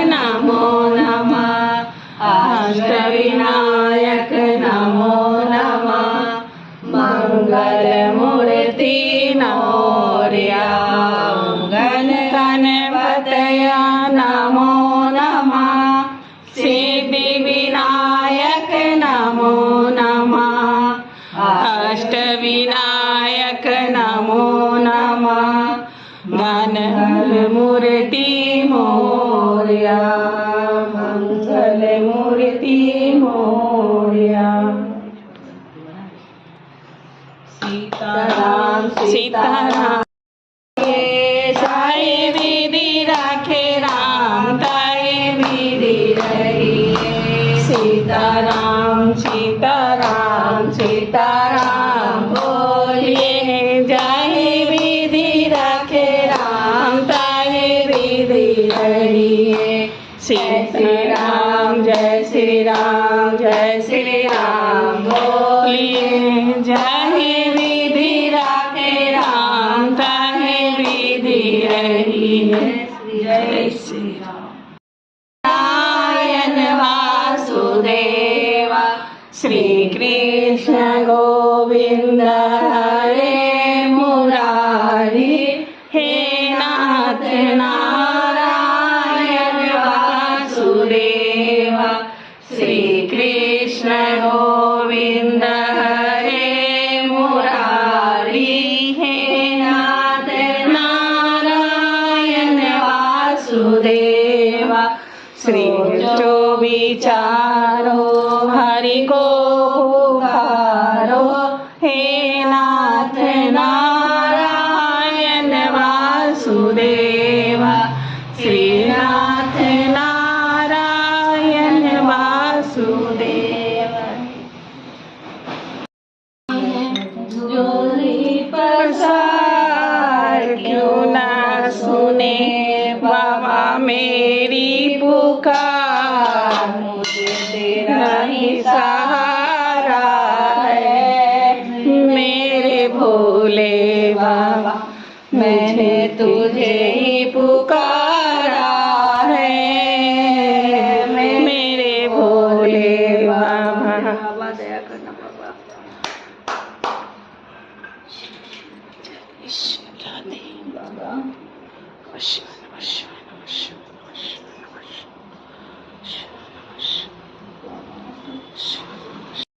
नमो नमः अष्टविनायक नमो नमः मंगलमूर्ति नमोर्या गणपतया नमो नमः सिद्धिविनायक नमो नमः अष्टविनायक नमो नमः मंगलमूर्ति मोरया मंगलमूर्ति मोरया। सीताराम सीताराम साई विधि राखे राम ताई विधि रही। सीताराम सीताराम सीताराम बोलिए जय विधि राखे राम ताई विधि रही। सीताराम जय श्री राम बोलिए जय विधि राखे राम ताहि विधि रही। जय श्री राम। नारायण वासुदेव श्री कृष्ण गोविंद हरे मुरारी। हे नाथ नारायण वासुदेव श्री कृष्ण गोविंद हरे मुरारी। हे नाथ नारायण वासुदेव श्री जो विचारो हरि को पुकारो। हे नाथ नारायण वासुदेव श्री नाथ नारायण वासुदेव। जोरी पसार क्यों ना सुने बाबा मेरी पुकार। मुझे तेरा ही सहारा है मेरे भोले बाबा। मैंने तुझे ही पुकारा है मेरे भोले बाबा। दया करना बाबा। राधे बाबा।